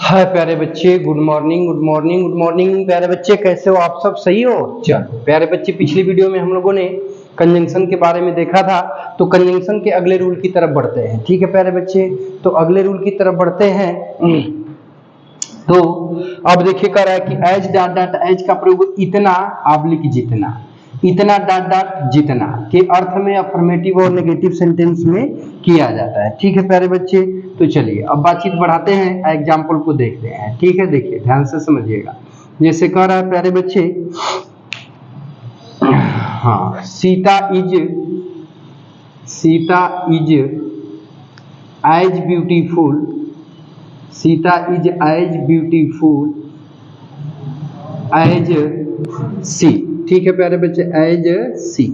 हाय प्यारे बच्चे, good morning good morning good morning. प्यारे बच्चे कैसे हो आप सब, सही हो? चलो प्यारे बच्चे, पिछली वीडियो में हम लोगों ने कंजंक्शन के बारे में देखा था, तो कंजंक्शन के अगले रूल की तरफ बढ़ते हैं। ठीक है प्यारे बच्चे, तो अगले रूल की तरफ बढ़ते हैं। तो अब देखिए कह रहा है कि एज डॉट डॉट एज का प्रयोग इतना आबलिक जितना, इतना डॉट डॉट जितना के अर्थ में अफर्मेटिव और नेगेटिव सेंटेंस में किया जाता है। ठीक है प्यारे बच्चे, तो चलिए अब बातचीत बढ़ाते हैं, एग्जाम्पल को देखते हैं। ठीक है, देखिए ध्यान से समझिएगा। जैसे कह रहा है प्यारे बच्चे, हाँ, Sita is as beautiful, Sita is as beautiful as sea. ठीक है प्यारे बच्चे, एज सी।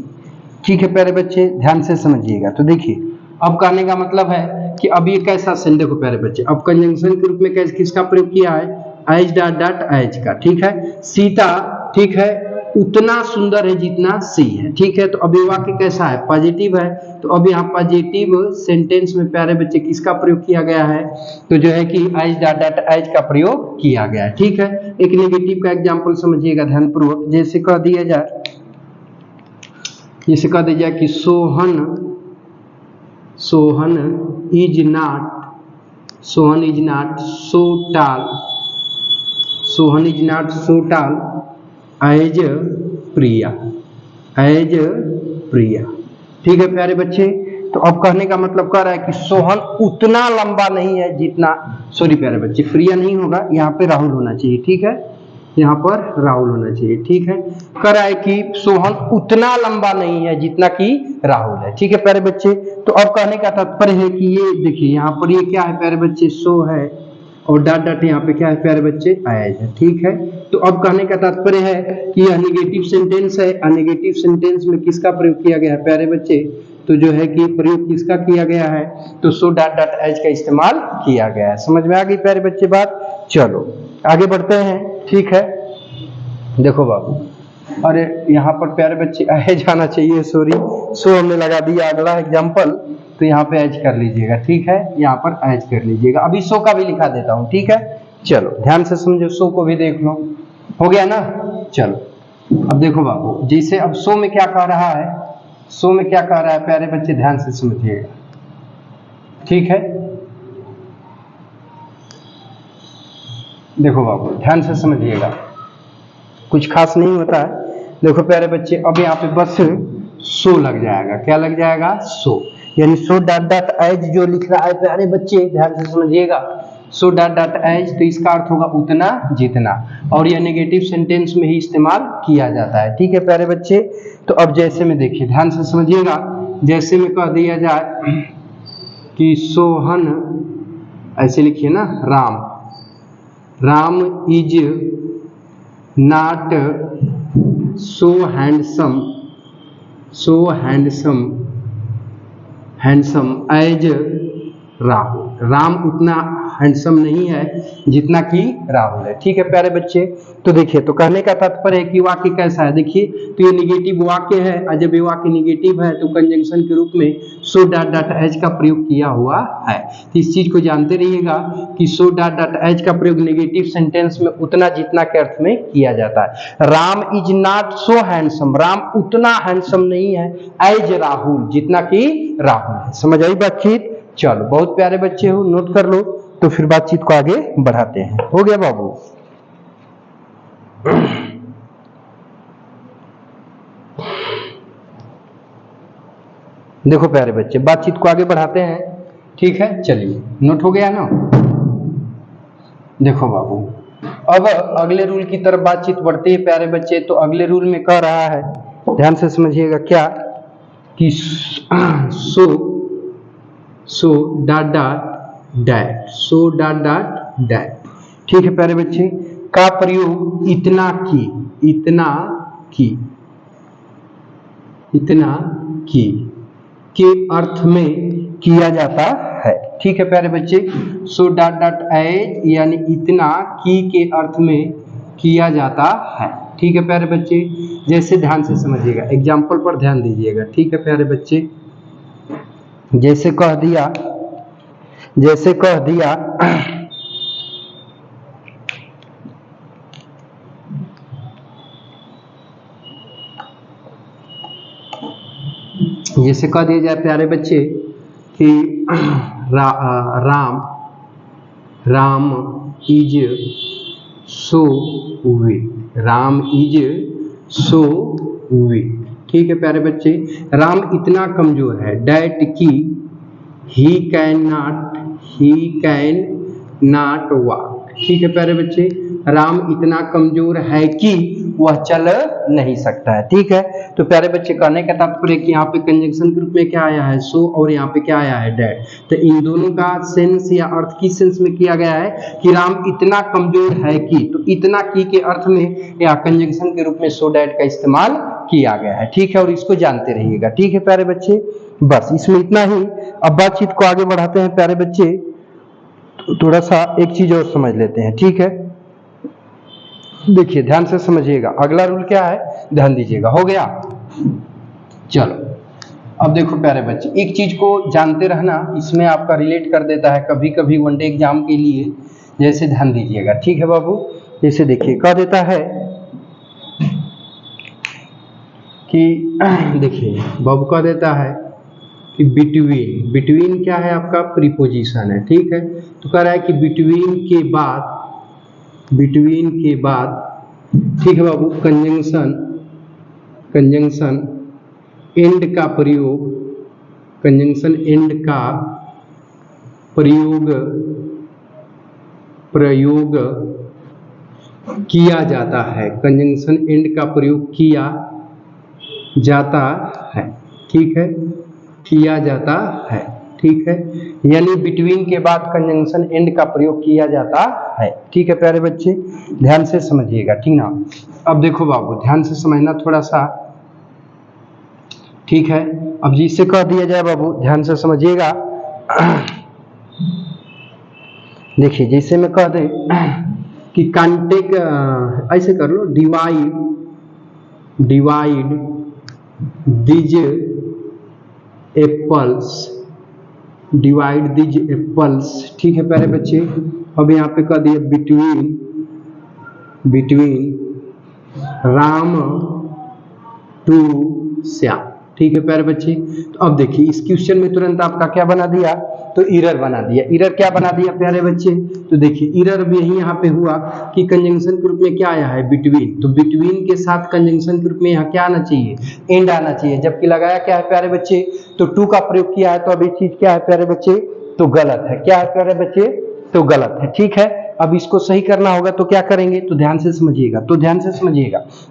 ठीक है प्यारे बच्चे, ध्यान से समझिएगा। तो देखिए अब कहने का मतलब है कि अब ये कैसा सेंस, देखो प्यारे बच्चे, अब कंजंक्शन के रूप में कैसे किसका प्रयोग किया है, एज डॉट डॉट एज का। ठीक है, सीता, ठीक है, उतना सुंदर है जितना सी है। ठीक है, तो अब ये वाक्य कैसा है, पॉजिटिव है। तो अब यहाँ पॉजिटिव सेंटेंस में प्यारे बच्चे किसका प्रयोग किया गया है, तो जो है कि एज डॉट डॉट एज का प्रयोग किया गया है। ठीक है, एक नेगेटिव का एग्जाम्पल समझिएगा ध्यानपूर्वक। जैसे कह दिया जाए, जैसे कह दिया जाए कि सोहन इज नॉट सो टाल, सोहन इज नॉट सो टाल एज प्रिया, एज प्रिया। ठीक है प्यारे बच्चे, तो अब कहने का मतलब कह रहा है कि सोहन उतना लंबा नहीं है जितना, सॉरी प्यारे बच्चे, प्रिया नहीं होगा, यहाँ पे राहुल होना चाहिए। ठीक है, यहाँ पर राहुल होना चाहिए। ठीक है, कह रहा है कि सोहन उतना लंबा नहीं है जितना कि राहुल है। ठीक है प्यारे बच्चे, तो अब कहने का तात्पर्य है कि ये देखिए यहाँ पर ये क्या है प्यारे बच्चे, सो है, और डॉट डॉट यहाँ पे क्या है प्यारे बच्चे, एज है। ठीक है, तो अब कहने का तात्पर्य है कि यह नेगेटिव सेंटेंस है, नेगेटिव सेंटेंस में किसका प्रयोग किया गया है प्यारे बच्चे, तो जो है कि प्रयोग किसका किया गया है, तो सो डॉट डॉट एज का इस्तेमाल किया गया है। समझ में आ गई प्यारे बच्चे बात? चलो आगे बढ़ते हैं। ठीक है, देखो बाबू, अरे यहाँ पर प्यारे बच्चे एज आना चाहिए, सॉरी, सो हमने लगा दिया। अगला एग्जाम्पल, तो यहाँ पे एज कर लीजिएगा। ठीक है, यहाँ पर एज कर लीजिएगा। अभी सो का भी लिखा देता हूँ। ठीक है, चलो ध्यान से समझो, सो को भी देख लो, हो गया ना। चलो अब देखो बाबू, जैसे अब सो में क्या कह रहा है, सो में क्या कह रहा है प्यारे बच्चे, ध्यान से समझिएगा। ठीक है, देखो बाबू ध्यान से समझिएगा, कुछ खास नहीं होता है। देखो प्यारे बच्चे, अब यहाँ पे बस सो लग जाएगा। क्या लग जाएगा, सो, यानी सो डॉट डॉट एज जो लिख रहा है प्यारे बच्चे, ध्यान से समझिएगा, सो डॉट डॉट एज, तो इसका अर्थ होगा उतना जितना, और यह नेगेटिव सेंटेंस में ही इस्तेमाल किया जाता है। ठीक है प्यारे बच्चे, तो अब जैसे में देखिए, ध्यान से समझिएगा, जैसे में कह दिया जाए कि सोहन, ऐसे लिखिए ना, Ram is not so handsome as Rahul, Ram उतना हैंडसम नहीं है जितना कि राहुल है। ठीक है प्यारे बच्चे, तो देखिए, तो कहने का तात्पर्य है कि वाक्य कैसा है, देखिए, तो ये नेगेटिव वाक्य है, और जब ये वाक्य नेगेटिव है तो कंजंक्शन के रूप में सो डॉट डॉट एज का प्रयोग किया हुआ है। तो इस चीज को जानते रहिएगा कि सो डॉट डॉट एज का प्रयोग नेगेटिव सेंटेंस में उतना जितना के अर्थ में किया जाता है। Ram is not so handsome, Ram उतना हैंडसम नहीं है एज राहुल, जितना कि राहुल है। समझ आई बातचीत? चलो बहुत प्यारे बच्चे हो, नोट कर लो, तो फिर बातचीत को आगे बढ़ाते हैं। हो गया बाबू? देखो प्यारे बच्चे, बातचीत को आगे बढ़ाते हैं। ठीक है, चलिए, नोट हो गया ना? देखो बाबू, अब अगले रूल की तरफ बातचीत बढ़ती है प्यारे बच्चे। तो अगले रूल में कह रहा है, ध्यान से समझिएगा, क्या कि so dot dot that, so dot dot that. ठीक है प्यारे बच्चे, का प्रयोग इतना की के अर्थ में किया जाता है। ठीक है प्यारे बच्चे, सो डॉट डॉट एज यानी इतना की के अर्थ में किया जाता है। ठीक है प्यारे बच्चे, जैसे ध्यान से समझिएगा, एग्जाम्पल पर ध्यान दीजिएगा। ठीक है प्यारे बच्चे, जैसे कह दिया जैसे कह दिया जाए प्यारे बच्चे कि Ram is so weak, Ram is so weak. ठीक है प्यारे बच्चे, राम इतना कमजोर है, डैट की ही कैन नॉट वॉक। ठीक है प्यारे बच्चे, राम इतना कमजोर है कि वह चल नहीं सकता है। ठीक है, तो प्यारे बच्चे कहने का तात्पर्य कि यहाँ पे कंजंक्शन के रूप में क्या आया है, सो, और यहाँ पे क्या आया है, डैट। तो इन दोनों का सेंस या अर्थ किस सेंस में किया गया है कि राम इतना कमजोर है कि, तो इतना की के अर्थ में या कंजंक्शन के रूप में सो डैट का इस्तेमाल किया गया है। ठीक है, और इसको जानते रहिएगा। ठीक है प्यारे बच्चे, बस इसमें इतना ही। अब बातचीत को आगे बढ़ाते हैं प्यारे बच्चे, तो थोड़ा सा एक चीज और समझ लेते हैं। ठीक है, देखिए ध्यान से समझिएगा, अगला रूल क्या है, ध्यान दीजिएगा। हो गया, चलो अब देखो प्यारे बच्चे, एक चीज को जानते रहना, इसमें आपका रिलेट कर देता है कभी कभी वनडे एग्जाम के लिए। जैसे ध्यान दीजिएगा, ठीक है बाबू, जैसे देखिए कह देता है कि देखिए बाबू कह देता है कि बिटवीन क्या है आपका, प्रीपोजिशन है। ठीक है, तो कह रहा है कि बिटवीन के बाद, ठीक है बाबू, कंजंक्शन एंड का प्रयोग किया जाता है, कंजंक्शन एंड का प्रयोग किया जाता है। ठीक है, किया जाता है। ठीक है, यानी बिटवीन के बाद कंजंक्शन एंड का प्रयोग किया जाता है। ठीक है प्यारे बच्चे, ध्यान से समझिएगा, ठीक ना। अब देखो बाबू, ध्यान से समझना थोड़ा सा। ठीक है, अब जिससे कह दिया जाए बाबू, ध्यान से समझिएगा। देखिए जैसे मैं कह दे कि कांटेक, ऐसे कर लो, डिवाइड दीज एप्पल्स। ठीक है प्यारे बच्चे, अब यहाँ पे कह दिया बिटवीन राम टू श्याम। ठीक है प्यारे बच्चे, तो अब देखिए इस क्वेश्चन में तुरंत आपका क्या बना दिया, तो इरर बना दिया। इरर क्या बना दिया प्यारे बच्चे, तो देखिए इरर भी यही यहाँ पे हुआ कि कंजंक्शन के रूप में क्या आया है, बिटवीन, तो बिटवीन के साथ कंजंक्शन के रूप में यहाँ क्या आना चाहिए, एंड आना चाहिए, जबकि लगाया क्या है प्यारे बच्चे, तो टू का प्रयोग किया है। तो अब ये चीज क्या है प्यारे बच्चे, तो गलत है। क्या है प्यारे बच्चे, तो गलत है। ठीक है, अब इसको सही करना होगा तो क्या करेंगे, तो ध्यान से समझिएगा,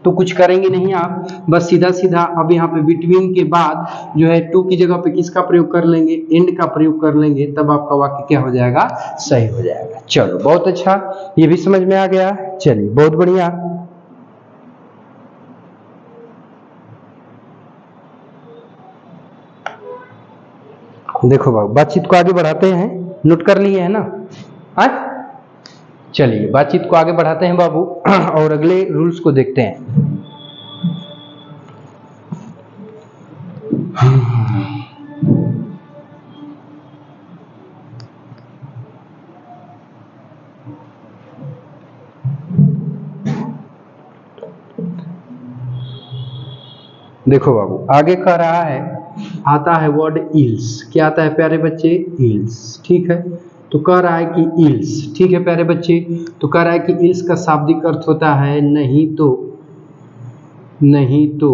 तो कुछ करेंगे नहीं आप, बस सीधा सीधा अब यहाँ पे बिटवीन के बाद जो है टू की जगह पे किसका प्रयोग कर लेंगे, एंड का प्रयोग कर लेंगे, तब आपका वाक्य क्या हो जाएगा, सही हो जाएगा। चलो बहुत अच्छा, ये भी समझ में आ गया। चलिए बहुत बढ़िया। देखो बाबू, बातचीत को आगे बढ़ाते हैं, नोट कर लिए है ना। आज चलिए बातचीत को आगे बढ़ाते हैं बाबू, और अगले रूल्स को देखते हैं। देखो बाबू, आगे कह रहा है, आता है वर्ड इल्स। क्या आता है प्यारे बच्चे, इल्स। ठीक है, तो कह रहा है कि इल्स। ठीक है प्यारे बच्चे, तो कह रहा है कि इल्स का शाब्दिक अर्थ होता है नहीं तो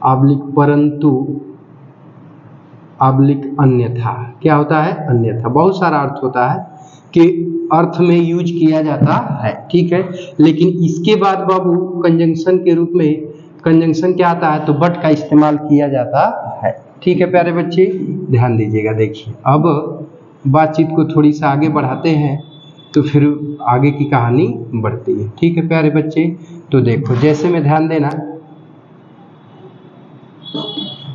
आब्लिक परंतु आब्लिक अन्यथा। क्या होता है, अन्यथा। बहुत सारा अर्थ होता है कि अर्थ में यूज किया जाता है। ठीक है, लेकिन इसके बाद बाबू कंजंक्शन के रूप में कंजंक्शन क्या आता है, तो बट का इस्तेमाल किया जाता है। ठीक है प्यारे बच्चे, ध्यान दीजिएगा। देखिए अब बातचीत को थोड़ी सा आगे बढ़ाते हैं, तो फिर आगे की कहानी बढ़ती है। ठीक है प्यारे बच्चे, तो देखो जैसे में ध्यान देना।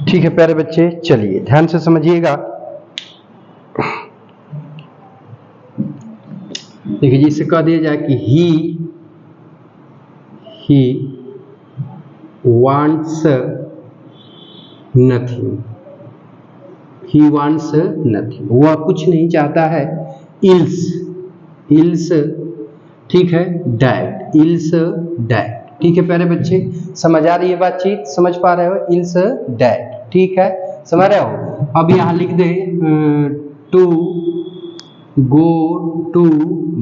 ठीक है प्यारे बच्चे, चलिए ध्यान से समझिएगा। देखिए जिससे कह दिया जाए कि ही wants nothing, वह कुछ नहीं चाहता है, इल्स ठीक है, डैट, इल्स डैट। ठीक है प्यारे बच्चे, समझ आ रही है बातचीत, समझ पा रहे हो, इल्स डैट। ठीक है, समझ रहे हो। अब यहाँ लिख दे टू गो टू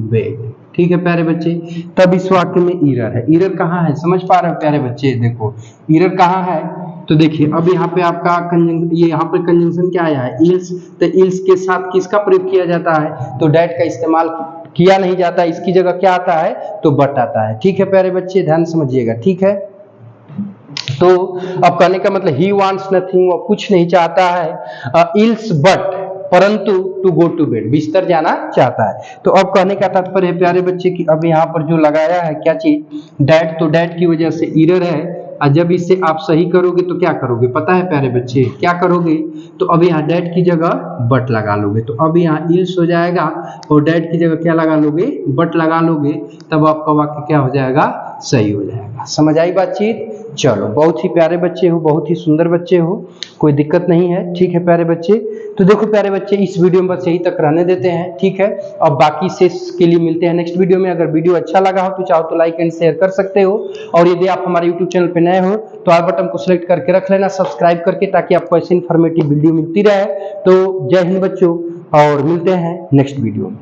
बेड, ठीक है प्यारे बच्चे। तब इस वाक्य में ईरर है, ईरर कहाँ है समझ पा रहे हो प्यारे बच्चे, देखो ईरर कहाँ है। तो देखिए अब यहाँ पे आपका ये यहाँ पे कंजंक्शन क्या आया है, इल्स। तो इल्स के साथ किसका प्रयोग किया जाता है, तो डैट का इस्तेमाल किया नहीं जाता, इसकी जगह क्या आता है, तो बट आता है, ठीक है प्यारे बच्चे, ध्यान समझिएगा, ठीक है। तो अब कहने का मतलब ही वांट्स नथिंग, वो कुछ नहीं चाहता है, इल्स बट परंतु टू गो टू बेड, बिस्तर जाना चाहता है। तो अब कहने का तात्पर्य है प्यारे बच्चे कि अब यहाँ पर जो लगाया है क्या चीज, डैट, तो डैट की वजह से ईरर है, और जब इसे आप सही करोगे तो क्या करोगे पता है प्यारे बच्चे, क्या करोगे, तो अब यहाँ डैट की जगह बट लगा लोगे, तो अब यहाँ इल्स हो जाएगा और डैट की जगह क्या लगा लोगे, बट लगा लोगे, तब आपका वाक्य क्या हो जाएगा, सही हो जाएगा। समझ आई बातचीत, चलो बहुत ही प्यारे बच्चे हो, बहुत ही सुंदर बच्चे हो, कोई दिक्कत नहीं है, ठीक है प्यारे बच्चे। तो देखो प्यारे बच्चे इस वीडियो में बस यही तक रहने देते हैं, ठीक है, और बाकी से के लिए मिलते हैं नेक्स्ट वीडियो में। अगर वीडियो अच्छा लगा हो तो चाहो तो लाइक एंड शेयर कर सकते हो, और यदि आप हमारे यूट्यूब चैनल पे नए हो तो आल बटन को सिलेक्ट करके रख लेना सब्सक्राइब करके, ताकि आपको ऐसी इन्फॉर्मेटिव वीडियो मिलती रहे। तो जय हिंद बच्चों, और मिलते हैं नेक्स्ट वीडियो में।